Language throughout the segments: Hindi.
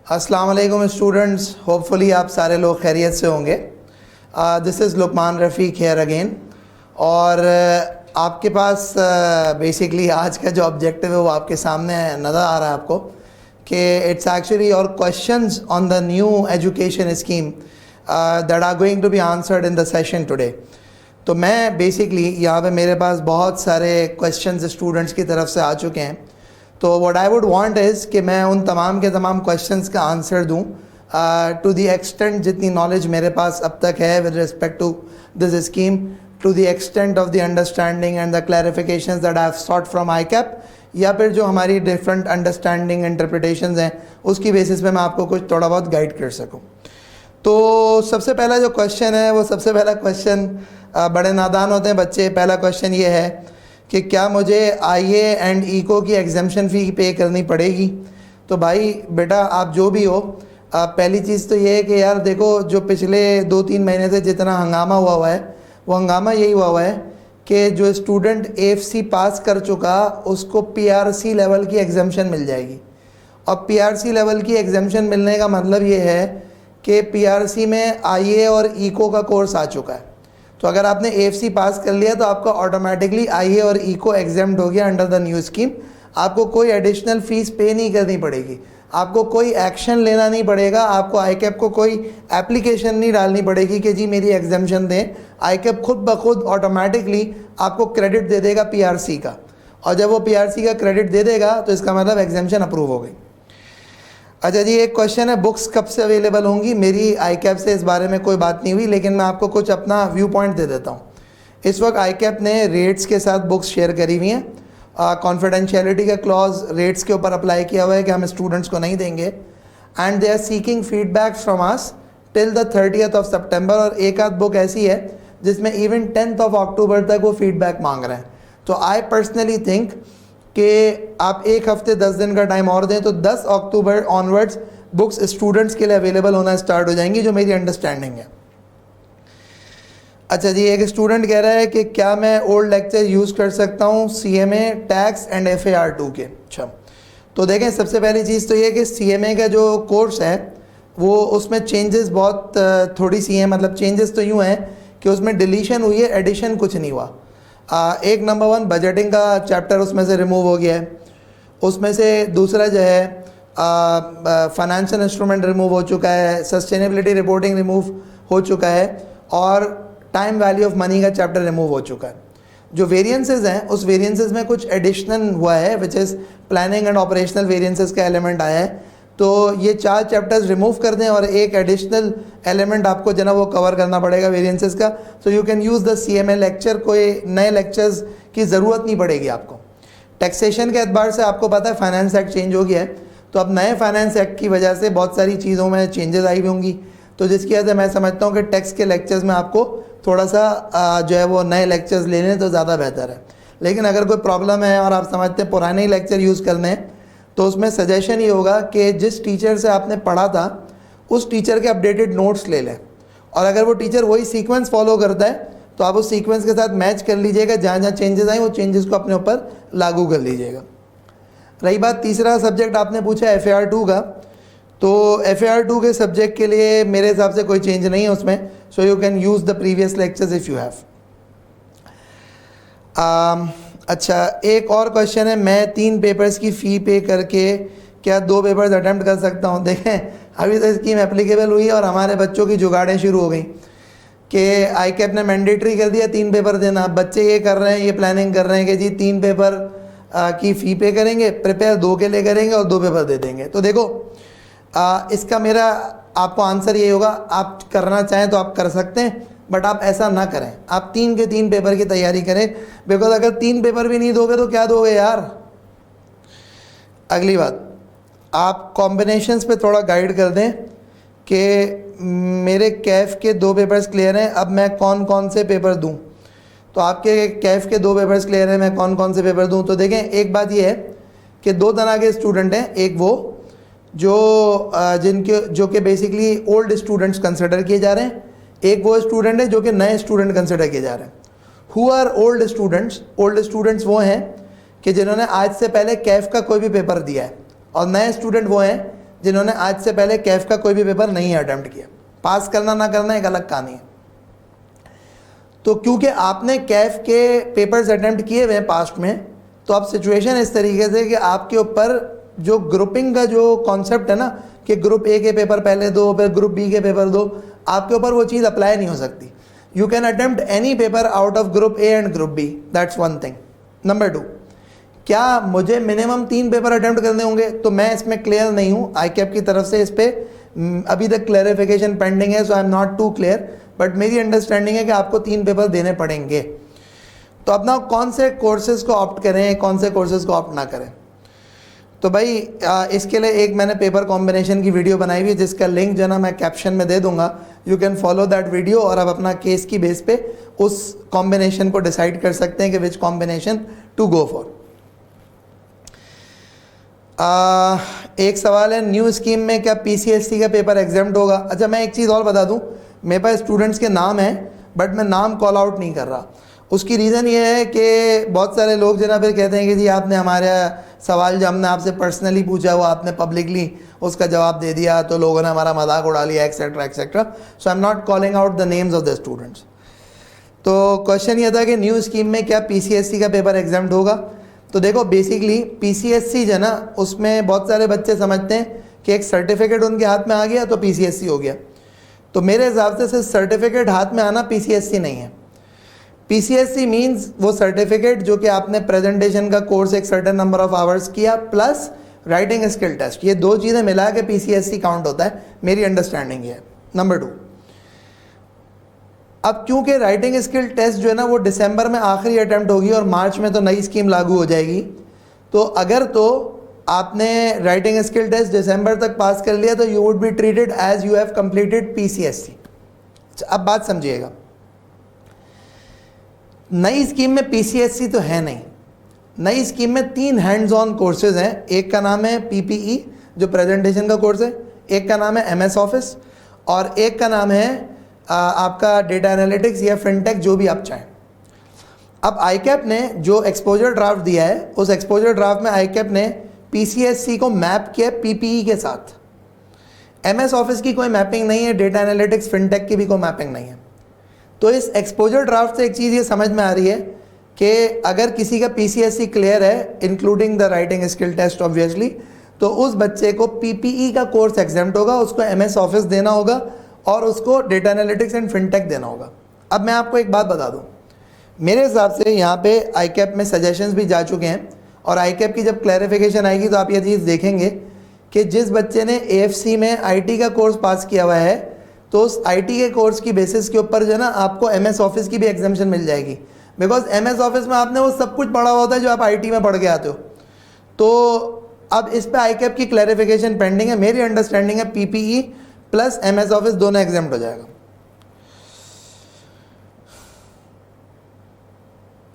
अस्सलाम वालेकुम स्टूडेंट्स, होपफुली आप सारे लोग खैरियत से होंगे। This is Luqman Rafiq here again. और आपके पास बेसिकली आज का जो ऑब्जेक्टिव है वो आपके सामने नज़र आ रहा है आपको कि इट्स एक्चुअली और questions on the new education scheme that are going to be answered in the session today. तो मैं बेसिकली यहाँ पे मेरे पास बहुत सारे क्वेश्चंस स्टूडेंट्स की तरफ से आ चुके हैं। तो what I would want is कि मैं उन तमाम के तमाम क्वेश्चंस का आंसर दूँ टू द एक्सटेंट जितनी नॉलेज मेरे पास अब तक है with respect to this scheme, to the extent of the understanding and the clarifications that I have sought from ICAP, या फिर जो हमारी डिफरेंट अंडरस्टैंडिंग इंटरप्रिटेशंस हैं उसकी बेसिस पे मैं आपको कुछ थोड़ा बहुत गाइड कर सकूँ। तो सबसे पहला जो क्वेश्चन है वो सबसे पहला क्वेश्चन, बड़े नादान होते हैं बच्चे। पहला क्वेश्चन ये है कि क्या मुझे IA एंड इको की एग्जाम्शन फ़ी पे करनी पड़ेगी। तो भाई बेटा आप जो भी हो, पहली चीज़ तो ये है कि यार देखो, जो पिछले 2-3 महीने से जितना हंगामा हुआ है वो हंगामा यही हुआ है कि जो स्टूडेंट AFC पास कर चुका उसको PRC लेवल की एग्जाम्शन मिल जाएगी। और PRC लेवल की एग्जाम्शन मिलने का मतलब ये है कि PRC में IA और इको का कोर्स आ चुका है। तो अगर आपने AFC पास कर लिया तो आपका ऑटोमेटिकली IA और इको एग्जाम्ड हो गया अंडर द न्यू स्कीम। आपको कोई एडिशनल फ़ीस पे नहीं करनी पड़ेगी, आपको कोई एक्शन लेना नहीं पड़ेगा, आपको ICAP को कोई एप्लीकेशन नहीं डालनी पड़ेगी कि जी मेरी एग्जाम्शन दें। ICAP खुद ब खुद ऑटोमेटिकली आपको क्रेडिट दे देगा PRC का, और जब वो PRC का क्रेडिट दे देगा तो इसका मतलब एग्जाम्शन अप्रूव हो गई। अच्छा जी, एक क्वेश्चन है बुक्स कब से अवेलेबल होंगी। मेरी ICAP से इस बारे में कोई बात नहीं हुई, लेकिन मैं आपको कुछ अपना व्यू पॉइंट दे देता हूँ। इस वक्त ICAP ने रेट्स के साथ बुक्स शेयर करी हुई हैं। कॉन्फिडेंशियलिटी का क्लॉज रेट्स के ऊपर अप्लाई किया हुआ है कि हम स्टूडेंट्स को नहीं देंगे। And they are seeking feedback from us till the 30th of September। और एक आध बुक ऐसी है जिसमें इवन 10th of October तक वो फीडबैक मांग रहे हैं। तो आई पर्सनली थिंक कि आप एक हफ्ते 10 दिन का टाइम और दें तो 10 अक्टूबर ऑनवर्ड्स बुक्स स्टूडेंट्स के लिए अवेलेबल होना स्टार्ट हो जाएंगी, जो मेरी अंडरस्टैंडिंग है। अच्छा जी, एक स्टूडेंट कह रहा है कि क्या मैं ओल्ड लेक्चर यूज़ कर सकता हूँ CMA, टैक्स एंड FAR2 के। अच्छा, तो देखें सबसे पहली चीज़ तो ये कि CMA का जो कोर्स है वो उसमें चेंजेस बहुत थोड़ी सी हैं। मतलब चेंजेस तो यूँ हैं कि उसमें डिलीशन हुई है, एडिशन कुछ नहीं हुआ। एक नंबर 1 बजटिंग का चैप्टर उसमें से रिमूव हो गया है। उसमें से दूसरा जो है फाइनेंशियल इंस्ट्रूमेंट रिमूव हो चुका है, सस्टेनेबिलिटी रिपोर्टिंग रिमूव हो चुका है, और टाइम वैल्यू ऑफ मनी का चैप्टर रिमूव हो चुका है। जो वेरिएंसेस हैं उस वेरिएंसेस में कुछ एडिशनल हुआ है, which is planning and operational variances का एलिमेंट आया है। तो ये 4 चैप्टर्स रिमूव कर दें और एक एडिशनल एलिमेंट आपको जो ना वो कवर करना पड़ेगा वेरिएंसेस का। सो you can use the CMA lecture, कोई नए लेक्चर्स की ज़रूरत नहीं पड़ेगी आपको। टैक्सेशन के एतबार से आपको पता है फाइनेंस एक्ट चेंज हो गया है, तो अब नए फाइनेंस एक्ट की वजह से बहुत सारी चीज़ों में चेंजेस आई हुई होंगी। तो जिसकी वजह से मैं समझता हूँ कि टैक्स के लेक्चर्स में आपको थोड़ा सा जो है वो नए लेक्चर्स ले लें तो ज़्यादा बेहतर है। लेकिन अगर कोई प्रॉब्लम है और आप समझते हैं पुराने ही लेक्चर यूज़ करने हैं, तो उसमें सजेशन ये होगा कि जिस टीचर से आपने पढ़ा था उस टीचर के अपडेटेड नोट्स ले लें, और अगर वो टीचर वही सीक्वेंस फॉलो करता है तो आप उस सीक्वेंस के साथ मैच कर लीजिएगा। जहाँ जहाँ चेंजेस आए वो चेंजेस को अपने ऊपर लागू कर लीजिएगा। रही बात तीसरा सब्जेक्ट आपने पूछा FAR2 का, तो FAR2 के सब्जेक्ट के लिए मेरे हिसाब से कोई चेंज नहीं है उसमें। सो you can use the previous lectures if you have. अच्छा, एक और क्वेश्चन है, मैं 3 पेपर्स की फ़ी पे करके क्या 2 पेपर्स अटैम्प्ट कर सकता हूँ। देखें अभी तो स्कीम एप्लीकेबल हुई है और हमारे बच्चों की जुगाड़ें शुरू हो गई कि ICAP ने मैंडेटरी कर दिया 3 पेपर देना। अब बच्चे ये कर रहे हैं, ये प्लानिंग कर रहे हैं कि जी 3 पेपर की फ़ी पे करेंगे, प्रिपेयर 2 के लिए करेंगे और 2 पेपर दे देंगे। तो देखो इसका मेरा आपको आंसर ये होगा, आप करना चाहें तो आप कर सकते हैं, बट आप ऐसा ना करें। आप 3 के 3 पेपर की तैयारी करें, बिकॉज अगर 3 पेपर भी नहीं दोगे तो क्या दोगे यार। अगली बात, आप कॉम्बिनेशंस पे थोड़ा गाइड कर दें कि मेरे कैफ के 2 पेपर्स क्लियर हैं, अब मैं कौन कौन से पेपर दूं। तो आपके कैफ के 2 पेपर्स क्लियर हैं, मैं कौन कौन से पेपर दूं। तो देखें एक बात ये है कि 2 तरह के स्टूडेंट हैं। एक वो जो कि बेसिकली ओल्ड स्टूडेंट्स कंसिडर किए जा रहे हैं, एक वो स्टूडेंट है जो कि नए स्टूडेंट कंसिडर किए जा रहे हैं। Who are old students? Old students वो हैं कि जिन्होंने आज से पहले कैफ का कोई भी पेपर दिया है, और नए स्टूडेंट वो हैं जिन्होंने आज से पहले कैफ का कोई भी पेपर नहीं अटेम्प्ट किया। पास करना ना करना एक अलग कहानी है। तो क्योंकि आपने कैफ के पेपर्स अटेम्प्ट किए हुए हैं पास्ट में, तो अब सिचुएशन इस तरीके से कि आपके ऊपर जो ग्रुपिंग का जो कॉन्सेप्ट है ना कि ग्रुप ए के पेपर पहले दो फिर ग्रुप बी के पेपर दो, आपके ऊपर वो चीज़ अप्लाई नहीं हो सकती। You can attempt any paper out of group A and group B, that's one thing. Number 2, क्या मुझे मिनिमम 3 पेपर अटेम्प्ट करने होंगे? तो मैं इसमें क्लियर नहीं हूँ, ICAP की तरफ से इस पर अभी तक क्लैरिफिकेशन पेंडिंग है, so I am not too clear, but मेरी अंडरस्टैंडिंग है कि आपको 3 पेपर देने पड़ेंगे। तो अब ना कौन से कोर्सेज को ऑप्ट करें, कौन से कोर्सेज को ऑप्ट ना करें? तो भाई इसके लिए एक मैंने पेपर कॉम्बिनेशन की वीडियो बनाई हुई है, जिसका लिंक जो है ना मैं कैप्शन में दे दूंगा। You can follow that video और आप अपना केस की बेस पे उस कॉम्बिनेशन को डिसाइड कर सकते हैं कि which combination to go for. एक सवाल है, न्यू स्कीम में क्या PCSC का पेपर एग्जाम्प्ट होगा? अच्छा, मैं एक चीज़ और बता दूं, मेरे पास स्टूडेंट्स के नाम हैं बट मैं नाम कॉल आउट नहीं कर रहा। उसकी रीज़न ये है कि बहुत सारे लोग जो ना फिर कहते हैं कि जी आपने हमारा सवाल जो हमने आपसे पर्सनली पूछा वो आपने पब्लिकली उसका जवाब दे दिया, तो लोगों ने हमारा मजाक उड़ा लिया, etcetera etcetera. So I am not calling out the names of the students. तो क्वेश्चन ये था कि न्यू स्कीम में क्या PCSC का पेपर एग्जाम्प्ट होगा? तो देखो, बेसिकली PCSC जो है ना, उसमें बहुत सारे बच्चे समझते हैं कि एक सर्टिफिकेट उनके हाथ में आ गया तो PCSC हो गया। तो मेरे हिसाब से सिर्फ सर्टिफिकेट हाथ में आना PCSC नहीं है। PCSC मीन्स वो सर्टिफिकेट जो कि आपने प्रेजेंटेशन का कोर्स एक सर्टेन नंबर ऑफ आवर्स किया प्लस राइटिंग स्किल टेस्ट, ये 2 चीज़ें मिला के PCSC काउंट होता है, मेरी अंडरस्टैंडिंग है। नंबर 2, अब क्योंकि राइटिंग स्किल टेस्ट जो है ना वो दिसंबर में आखिरी अटेम्प्ट होगी और मार्च में तो नई स्कीम लागू हो जाएगी, तो अगर तो आपने राइटिंग स्किल टेस्ट दिसंबर तक पास कर लिया तो you would be treated as you have completed PCSC। अब बात समझिएगा, नई स्कीम में PCSC तो है नहीं। नई स्कीम में 3 हैंड्स ऑन कोर्सेज हैं। एक का नाम है PPE जो प्रेजेंटेशन का कोर्स है, एक का नाम है MS ऑफिस और एक का नाम है आपका डेटा एनालिटिक्स या फिनटेक, जो भी आप चाहें। अब ICAP ने जो एक्सपोजर ड्राफ्ट दिया है, उस एक्सपोजर ड्राफ्ट में ICAP ने PCSC को मैप किया PPE के साथ। MS ऑफिस की कोई मैपिंग नहीं है, डेटा एनालिटिक्स फिनटेक की भी कोई मैपिंग नहीं है। तो इस एक्सपोजर ड्राफ्ट से एक चीज़ ये समझ में आ रही है कि अगर किसी का PCSC क्लियर है including the writing skill test obviously, तो उस बच्चे को PPE का कोर्स एग्जाम्प्ट होगा, उसको MS ऑफिस देना होगा और उसको डेटा एनालिटिक्स एंड फिनटेक देना होगा। अब मैं आपको एक बात बता दूं, मेरे हिसाब से यहाँ पे ICAP में सजेशंस भी जा चुके हैं और ICAP की जब क्लैरिफिकेशन आएगी तो आप ये चीज़ देखेंगे कि जिस बच्चे ने AFC में IT का कोर्स पास किया हुआ है तो उस IT के कोर्स की बेसिस के ऊपर जो है ना आपको MS ऑफिस की भी एग्जाम्पशन मिल जाएगी, बिकॉज MS ऑफिस में आपने वो सब कुछ पढ़ा होता है जो आप IT में पढ़ के आते हो। तो अब इस पे ICAP की क्लैरिफिकेशन पेंडिंग है। मेरी अंडरस्टैंडिंग है PPE प्लस MS ऑफिस दोनों एग्जाम्प्ट हो जाएगा।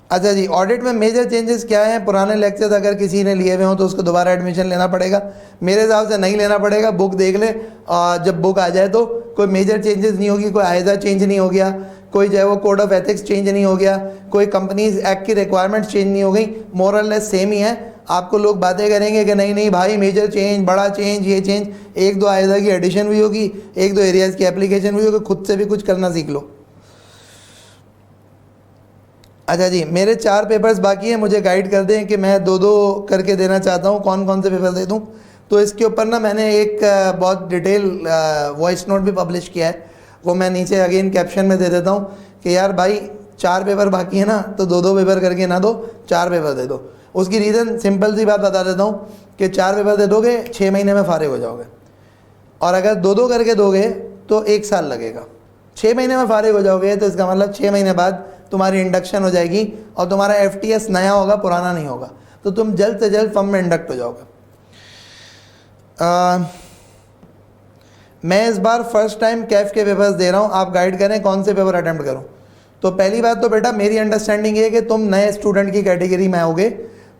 अच्छा जी, ऑडिट में मेजर चेंजेस क्या हैं? पुराने लेक्चर्स अगर किसी ने लिए हुए हों तो उसको दोबारा एडमिशन लेना पड़ेगा? मेरे हिसाब से नहीं लेना पड़ेगा, बुक देख ले, जब बुक आ जाए तो कोई मेजर चेंजेस नहीं होगी, कोई आयदा चेंज नहीं हो गया, कोई जो है वो कोड ऑफ एथिक्स चेंज नहीं हो गया, कोई कंपनीज एक्ट की रिक्वायरमेंट्स चेंज नहीं हो गई, मोरलेस सेम ही है। आपको लोग बातें करेंगे कि नहीं नहीं भाई मेजर चेंज, बड़ा चेंज, ये चेंज, 1-2 आयदा की एडिशन हुई होगी, 1-2 एरियाज़ की एप्लीकेशन हुई होगी, खुद से भी कुछ करना सीख लो। अच्छा जी, मेरे 4 पेपर्स बाकी हैं, मुझे गाइड कर दें कि मैं 2-2 करके देना चाहता हूँ, कौन कौन से पेपर दे दूँ? तो इसके ऊपर ना मैंने एक बहुत डिटेल वॉइस नोट भी पब्लिश किया है, वो मैं नीचे अगेन कैप्शन में दे देता हूँ कि यार भाई 4 पेपर बाकी है ना, तो 2-2 पेपर करके ना दो, 4 पेपर दे दो। उसकी रीज़न सिंपल सी बात बता देता हूँ कि 4 पेपर दे दोगे 6 महीने में फारिग हो जाओगे, और अगर 2-2 करके दोगे तो 1 साल लगेगा। 6 महीने में फारिग हो जाओगे तो इसका मतलब 6 महीने बाद तुम्हारी इंडक्शन हो जाएगी और तुम्हारा FTS नया होगा, पुराना नहीं होगा, तो तुम जल्द से जल्द फर्म में इंडक्ट हो जाओगे। मैं इस बार फर्स्ट टाइम कैफ के पेपर्स दे रहा हूँ, आप गाइड करें कौन से पेपर अटेम्प्ट करूँ? तो पहली बात तो बेटा मेरी अंडरस्टैंडिंग ये है कि तुम नए स्टूडेंट की कैटेगरी में आओगे,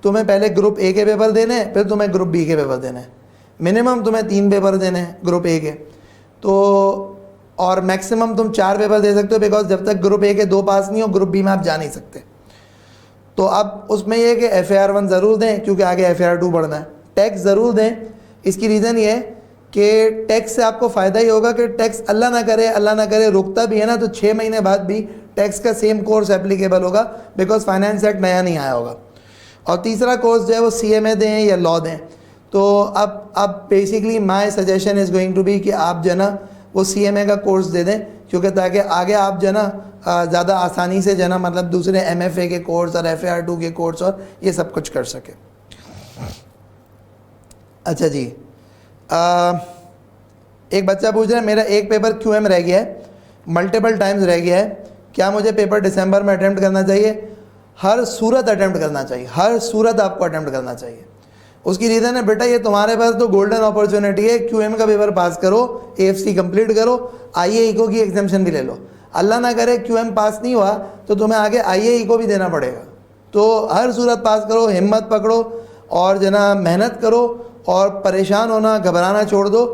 तुम्हें पहले ग्रुप A के पेपर देने हैं, फिर तुम्हें ग्रुप B के पेपर देने हैं। मिनिमम तुम्हें 3 पेपर देने हैं ग्रुप A के, तो और मैक्सिमम तुम 4 पेपर दे सकते हो, बिकॉज जब तक ग्रुप A के 2 पास नहीं हो ग्रुप B में आप जा नहीं सकते। तो अब उसमें यह है कि FAR 1 ज़रूर दें क्योंकि आगे FAR 2 बढ़ना है। टैक्स ज़रूर दें, इसकी रीज़न ये है कि टैक्स से आपको फ़ायदा ही होगा कि टैक्स अल्लाह ना करे रुकता भी है ना तो 6 महीने बाद भी टैक्स का सेम कोर्स एप्लीकेबल होगा, बिकॉज फाइनेंस एक्ट नया नहीं आया होगा। और तीसरा कोर्स जो है वो CMA दें या लॉ दें। तो अब basically my suggestion is going to be कि आप जो है ना वो CMA का कोर्स दे दें, क्योंकि ताकि आगे आप जो है ना ज़्यादा आसानी से जो है ना मतलब दूसरे MFA के कोर्स और FAR2 के कोर्स और ये सब कुछ कर सके। अच्छा जी, एक बच्चा पूछ रहा है मेरा एक पेपर QM रह गया है, मल्टीपल टाइम्स रह गया है, क्या मुझे पेपर दिसंबर में अटैम्प्ट करना चाहिए? हर सूरत अटैम्प्ट करना चाहिए, हर सूरत आपको अटैम्प्ट करना चाहिए। उसकी रीज़न है बेटा ये तुम्हारे पास तो गोल्डन अपॉर्चुनिटी है, QM का पेपर पास करो, AFC कंप्लीट करो, IA ECO की एग्जामिशन भी ले लो। अल्लाह ना करे QM पास नहीं हुआ तो तुम्हें आगे IA ECO भी देना पड़ेगा। तो हर सूरत पास करो, हिम्मत पकड़ो और जो ना मेहनत करो और परेशान होना घबराना छोड़ दो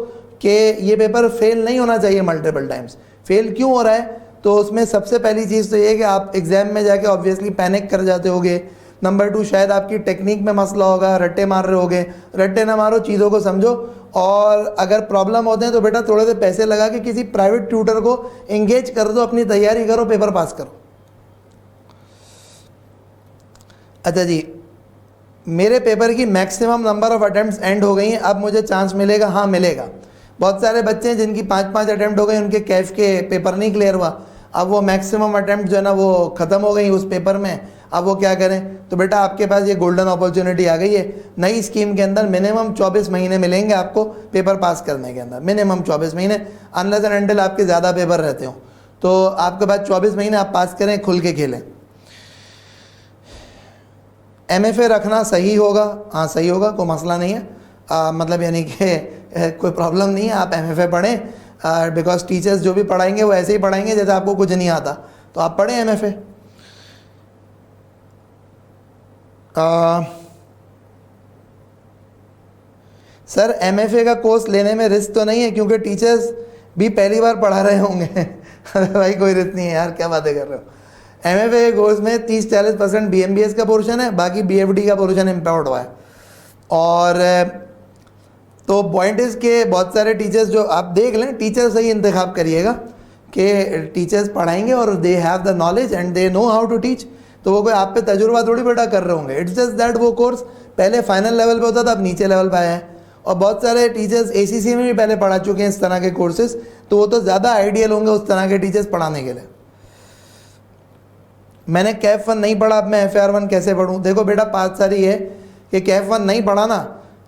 कि ये पेपर फेल नहीं होना चाहिए मल्टीपल टाइम्स। फेल क्यों हो रहा है? तो उसमें सबसे पहली चीज़ तो ये है कि आप एग्ज़ाम में जाके ऑब्वियसली पैनिक कर जाते होगे। नंबर 2 शायद आपकी टेक्निक में मसला होगा, रट्टे मार रहे होगे। रट्टे ना मारो, चीज़ों को समझो, और अगर प्रॉब्लम होते हैं तो बेटा थोड़े से पैसे लगा के किसी प्राइवेट ट्यूटर को एंगेज कर दो, अपनी तैयारी करो, पेपर पास करो। अच्छा जी, मेरे पेपर की maximum number of attempts and हो गई हैं, अब मुझे चांस मिलेगा? हाँ मिलेगा। बहुत सारे बच्चे हैं जिनकी 5-5 अटैम्प्ट हो गए, उनके कैफ के पेपर नहीं क्लियर हुआ, अब वो मैक्सिमम अटैम्प्ट जो है ना वो ख़त्म हो गई उस पेपर में, अब वो क्या करें? तो बेटा आपके पास ये गोल्डन अपॉर्चुनिटी आ गई है। नई स्कीम के अंदर मिनिमम 24 महीने मिलेंगे आपको पेपर पास करने के अंदर, मिनिमम 24 महीने, अनलेस एंड अनटिल आपके ज़्यादा पेपर रहते हो। तो आपके पास 24 महीने आप पास करें, खुल के खेलें। MFA रखना सही होगा? हाँ सही होगा, कोई मसला नहीं है। मतलब यानी कि कोई प्रॉब्लम नहीं है, आप MFA पढ़ें, बिकॉज टीचर्स जो भी पढ़ाएंगे वो ऐसे ही पढ़ाएंगे जैसे आपको कुछ नहीं आता, तो आप पढ़ें MFA। सर MFA का कोर्स लेने में रिस्क तो नहीं है क्योंकि टीचर्स भी पहली बार पढ़ा रहे होंगे? अरे भाई कोई रिस्क नहीं है यार, क्या बातें कर रहे हो। MFA के कोर्स में 30-40% BMBS का पोर्शन है, बाकी BFD का पोर्शन इम्पोर्ट हुआ है। और तो पॉइंट इज़ के बहुत सारे टीचर्स जो आप देख लें, टीचर सही इंतखाब करिएगा कि टीचर्स पढ़ाएंगे और they have the knowledge and they know how to teach. तो वो कोई आप पे तजुर्बा थोड़ी बेटा कर रहे होंगे। इट्स जस्ट दैट वो कोर्स पहले फाइनल लेवल पे होता था, अब नीचे लेवल पे आया है। और बहुत सारे टीचर्स ACC में भी पहले पढ़ा चुके हैं इस तरह के कोर्सेज, तो वो तो ज़्यादा आइडियल होंगे उस तरह के टीचर्स पढ़ाने के लिए। मैंने CAF 1 नहीं पढ़ा, अब मैं FAR1 कैसे पढ़ूँ? देखो बेटा बात सारी है कि CAF 1 नहीं पढ़ा ना,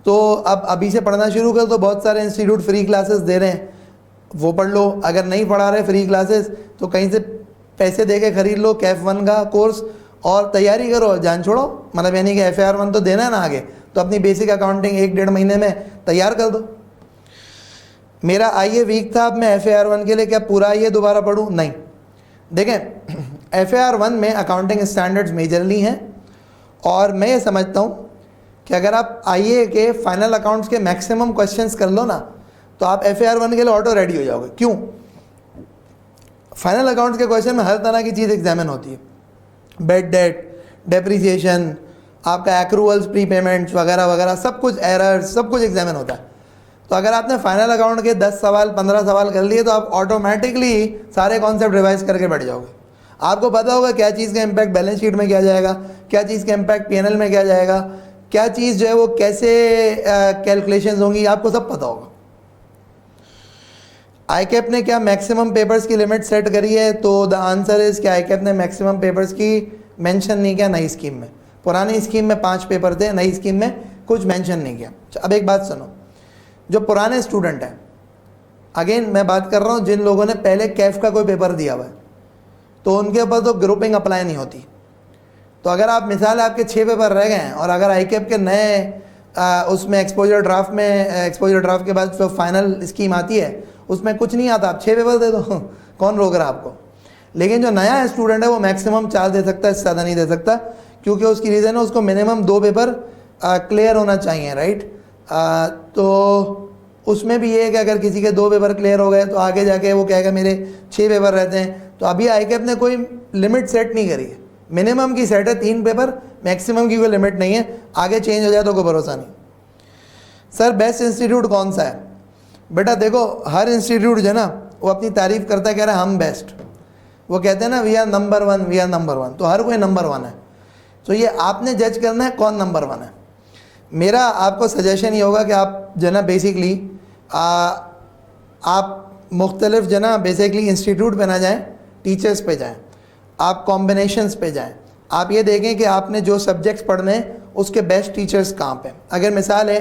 तो अब अभी से पढ़ना शुरू कर दो। बहुत सारे इंस्टीट्यूट फ्री क्लासेस दे रहे हैं, वो पढ़ लो। अगर नहीं पढ़ा रहे फ्री क्लासेस तो कहीं से पैसे दे के खरीद लो CAF 1 का कोर्स और तैयारी करो, जान छोड़ो। मतलब यानी कि FAR1 तो देना है ना आगे, तो अपनी बेसिक अकाउंटिंग 1-1.5 महीने में तैयार कर दो। मेरा IA वीक था, अब मैं FAR1 के लिए क्या पूरा IA दोबारा पढ़ूँ? नहीं। देखें FAR1 में अकाउंटिंग स्टैंडर्ड्स मेजरली हैं, और मैं ये समझता हूँ कि अगर आप IA के फाइनल अकाउंट्स के मैक्सिमम क्वेश्चंस कर लो ना, तो आप FAR1 के लिए ऑटो रेडी हो जाओगे। क्यों? फाइनल अकाउंट्स के क्वेश्चन में हर तरह की चीज़ एग्जामिन होती है, बेड डेट, डेप्रिसिएशन, आपका एक्रूवल्स, प्री पेमेंट्स वगैरह वगैरह, सब कुछ एरर्स, सब कुछ एग्जामिन होता है। तो अगर आपने फाइनल अकाउंट के 10 सवाल 15 सवाल कर लिए तो आप ऑटोमेटिकली सारे कॉन्सेप्ट रिवाइज करके बैठ जाओगे। आपको पता होगा क्या चीज़ का इम्पैक्ट बैलेंस शीट में किया जाएगा, क्या चीज़ का इम्पैक्ट PNL में किया जाएगा, क्या चीज़ जो है वो कैसे कैलकुलेशंस होंगी, आपको सब पता होगा। ICAP ने क्या मैक्सिमम पेपर्स की लिमिट सेट करी है? तो द आंसर इज़ कि ICAP ने मैक्सिमम पेपर्स की मेंशन नहीं किया नई स्कीम में। पुरानी स्कीम में 5 पेपर थे, नई स्कीम में कुछ मेंशन नहीं किया। अब एक बात सुनो, जो पुराने स्टूडेंट हैं, अगेन मैं बात कर रहा हूँ जिन लोगों ने पहले CAF का कोई पेपर दिया हुआ है, तो उनके ऊपर तो ग्रुपिंग अप्लाई नहीं होती। तो अगर आप मिसाल आपके 6 पेपर रह गए हैं और अगर ICAP के नए उसमें एक्सपोजर ड्राफ्ट के बाद जो फाइनल स्कीम आती है उसमें कुछ नहीं आता, आप 6 पेपर दे दो कौन रोक रहा आपको। लेकिन जो नया स्टूडेंट है वो मैक्सिमम 4 दे सकता है, इससे ज़्यादा नहीं दे सकता, क्योंकि उसकी रीज़न है उसको मिनिमम 2 पेपर क्लियर होना चाहिए, राइट। तो उसमें भी ये है कि अगर किसी के 2 पेपर क्लियर हो गए तो आगे जाके वो कहेगा मेरे 6 पेपर रहते हैं। तो अभी ICAP ने कोई लिमिट सेट नहीं करी है, मिनिमम की सेट है 3 पेपर, मैक्सिमम की कोई लिमिट नहीं है। आगे चेंज हो जाए तो कोई भरोसा नहीं। सर बेस्ट इंस्टीट्यूट कौन सा है? बेटा देखो हर इंस्टीट्यूट जो है ना वो अपनी तारीफ करता है, कह रहा है हम बेस्ट, वो कहते हैं ना we are number one, we are number one, तो हर कोई नंबर वन है। तो ये आपने जज करना है कौन नंबर वन है। मेरा आपको सजेशन ये होगा कि आप जो है ना बेसिकली आप मुख्तलिफ जो है ना बेसिकली इंस्टीट्यूट पे ना जाएं, टीचर्स पे जाएं, आप कॉम्बिनेशंस पे जाएं। आप ये देखें कि आपने जो सब्जेक्ट्स पढ़ने हैं उसके बेस्ट टीचर्स कहाँ पे। अगर मिसाल है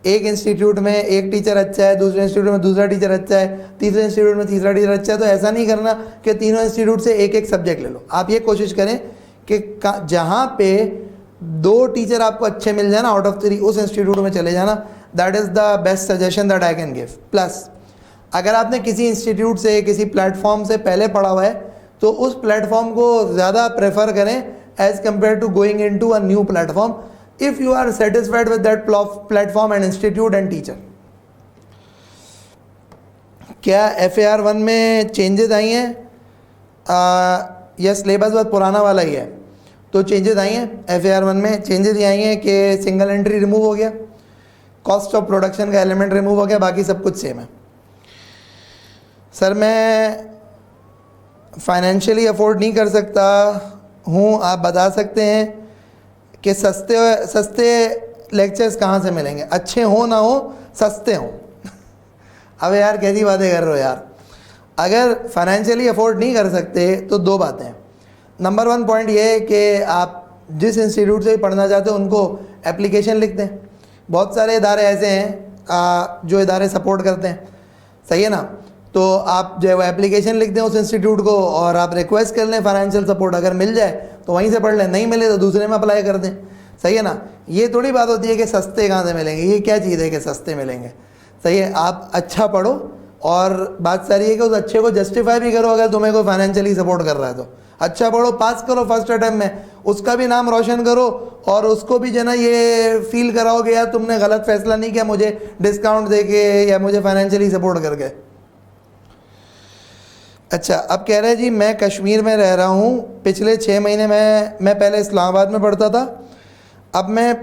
एक इंस्टीट्यूट में एक टीचर अच्छा है, दूसरे इंस्टीट्यूट में दूसरा टीचर अच्छा है, तीसरे इंस्टीट्यूट में तीसरा टीचर अच्छा है, तो ऐसा नहीं करना कि तीनों इंस्टीट्यूट से एक एक सब्जेक्ट ले लो। आप ये कोशिश करें कि जहाँ पे 2 टीचर आपको अच्छे मिल जाए ना आउट ऑफ 3, उस इंस्टीट्यूट में चले जाना। That is the best suggestion that I can give. Plus अगर आपने किसी इंस्टीट्यूट से किसी प्लेटफॉर्म से पहले पढ़ा हुआ है तो उस प्लेटफॉर्म को ज़्यादा प्रेफर करें as compared to going into a new platform if you are satisfied with that platform and institute and teacher। क्या FAR1 में चेंजेस आई हैं? यह सिलेबस बहुत पुराना वाला ही है, तो चेंजेस आई हैं। FAR1 में चेंजेस ये आई हैं कि सिंगल एंट्री रिमूव हो गया, कॉस्ट ऑफ प्रोडक्शन का एलिमेंट रिमूव हो गया, बाकी सब कुछ सेम है। सर मैं फाइनेंशियली अफोर्ड नहीं कर सकता हूँ, आप बता सकते हैं कि सस्ते लेक्चर्स कहाँ से मिलेंगे? अच्छे हो ना हो, सस्ते हों। अब यार कैसी बातें कर रहे हो यार। अगर फाइनेंशियली अफोर्ड नहीं कर सकते तो 2 बातें हैं। नंबर 1 पॉइंट ये है कि आप जिस इंस्टीट्यूट से पढ़ना चाहते हो उनको एप्लीकेशन लिख दें। बहुत सारे इदारे ऐसे हैं जो इदारे सपोर्ट करते हैं, सही है ना। तो आप जो है वो एप्लीकेशन लिख दें उस इंस्टीट्यूट को और आप रिक्वेस्ट कर लें फाइनेंशियल सपोर्ट। अगर मिल जाए तो वहीं से पढ़ लें, नहीं मिले तो दूसरे में अप्लाई कर दें, सही है ना। ये थोड़ी बात होती है कि सस्ते कहाँ से मिलेंगे, ये क्या चीज़ है कि सस्ते मिलेंगे, सही है। आप अच्छा पढ़ो और बात सारी है कि उस अच्छे को जस्टिफाई भी करो। अगर तुम्हें कोई फाइनेंशियली सपोर्ट कर रहा है तो अच्छा पढ़ो, पास करो फर्स्ट अटैम्प्ट में, उसका भी नाम रोशन करो और उसको भी जो ना ये फील कराओ कि यार तुमने गलत फैसला नहीं किया मुझे डिस्काउंट दे के या मुझे फाइनेंशियली सपोर्ट करके। अच्छा, अब कह रहे हैं जी मैं कश्मीर में रह रहा हूँ, पिछले 6 महीने मैं पहले इस्लामाबाद में पढ़ता था, अब मैं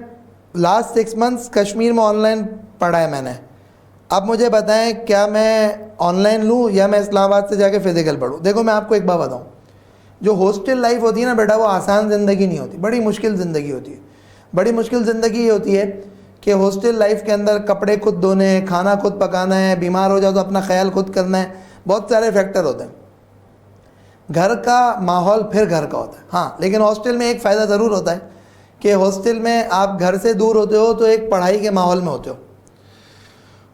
लास्ट 6 मंथ्स कश्मीर में ऑनलाइन पढ़ा है मैंने। अब मुझे बताएं क्या मैं ऑनलाइन लूँ या मैं इस्लामाबाद से जाके फ़िज़िकल पढ़ूँ? देखो मैं आपको एक बात बताऊँ, जो हॉस्टल लाइफ होती है ना बेटा, वो आसान ज़िंदगी नहीं होती, बड़ी मुश्किल ज़िंदगी होती है। बड़ी मुश्किल ज़िंदगी ये होती है कि हॉस्टल लाइफ के अंदर कपड़े खुद धोने हैं, खाना खुद पकाना है, बीमार हो जाओ तो अपना ख्याल खुद करना है, बहुत सारे फैक्टर होते हैं। घर का माहौल फिर घर का होता है, हाँ, लेकिन हॉस्टल में एक फ़ायदा ज़रूर होता है कि हॉस्टल में आप घर से दूर होते हो तो एक पढ़ाई के माहौल में होते हो।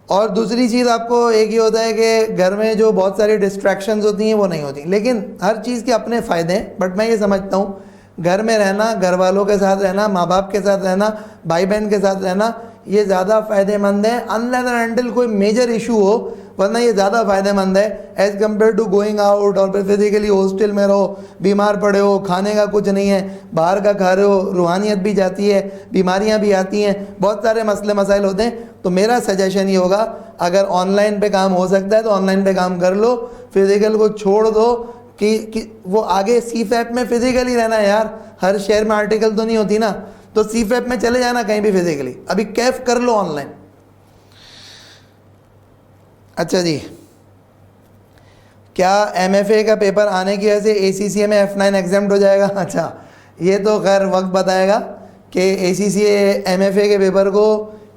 और दूसरी चीज़ आपको एक ये होता है कि घर में जो बहुत सारी डिस्ट्रैक्शंस होती हैं वो नहीं होती। लेकिन हर चीज़ के अपने फ़ायदे हैं, बट मैं ये समझता हूँ घर में रहना, घर वालों के साथ रहना, माँ बाप के साथ रहना, भाई बहन के साथ रहना, ये ज़्यादा फ़ायदेमंद है अनलेस एंड अनटिल कोई मेजर इशू हो, वरना ये ज़्यादा फ़ायदेमंद है as compared to going out और फिर फिज़िकली हॉस्टल में रहो, बीमार पड़े हो, खाने का कुछ नहीं है, बाहर का खा रहे हो, रूहानियत भी जाती है, बीमारियां भी आती हैं, बहुत सारे मसले मसाइल होते हैं। तो मेरा सजेशन ये होगा अगर ऑनलाइन पे काम हो सकता है तो ऑनलाइन पे काम कर लो, फिज़िकल को छोड़ दो कि वो आगे CFAP में फ़िज़िकली रहना है यार, हर शहर में आर्टिकल तो नहीं होती ना, तो CFAP में चले जाना कहीं भी फ़िज़िकली, अभी कैफ कर लो ऑनलाइन। अच्छा जी, क्या MFA का पेपर आने की वजह से ACCA में F9 एग्जाम्ड हो जाएगा? अच्छा, ये तो खैर वक्त बताएगा कि ACCA MFA के पेपर को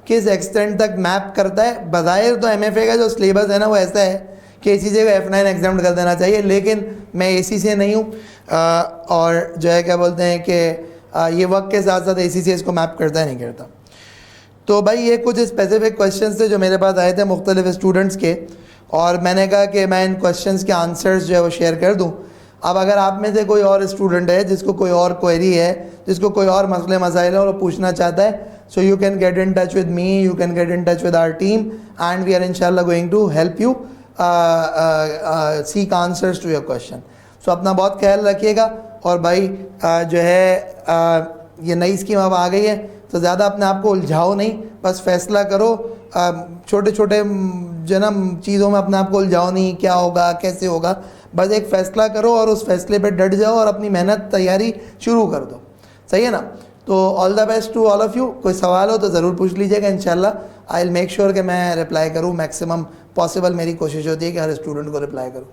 किस एक्सटेंट तक मैप करता है। बज़ाहिर तो MFA का जो सिलेबस है ना वो ऐसा है कि ACCA को F9 एग्जाम्ड कर देना चाहिए, लेकिन मैं ACCA नहीं हूँ और जो है क्या बोलते हैं कि ये वक्त के साथ साथ ACCA इसको मैप करता है नहीं करता। तो भाई ये कुछ स्पेसिफिक क्वेश्चंस थे जो मेरे पास आए थे मुख्तलिफ स्टूडेंट्स के, और मैंने कहा कि मैं इन क्वेश्चंस के आंसर्स जो है वो शेयर कर दूं। अब अगर आप में से कोई और स्टूडेंट है जिसको कोई और क्वेरी है, जिसको कोई और मसले मसाइल है और पूछना चाहता है, so you can get in touch with me, you can get in touch with our team and we are इंशाल्लाह going to help you seek answers to your question. So अपना बहुत ख्याल रखिएगा। और भाई जो है ये नई स्कीम अब आ गई है तो ज़्यादा अपने आप को उलझाओ नहीं, बस फैसला करो। छोटे छोटे जो ना चीज़ों में अपने आप को उलझाओ नहीं, क्या होगा कैसे होगा, बस एक फ़ैसला करो और उस फैसले पे डट जाओ और अपनी मेहनत तैयारी शुरू कर दो, सही है ना। तो all the best to all of you. कोई सवाल हो तो ज़रूर पूछ लीजिएगा, इंशाल्लाह आई विल मेक श्योर कि मैं रिप्लाई करूँ मैक्सिमम पॉसिबल मेरी कोशिश होती है कि हर स्टूडेंट को रिप्लाई करूँ।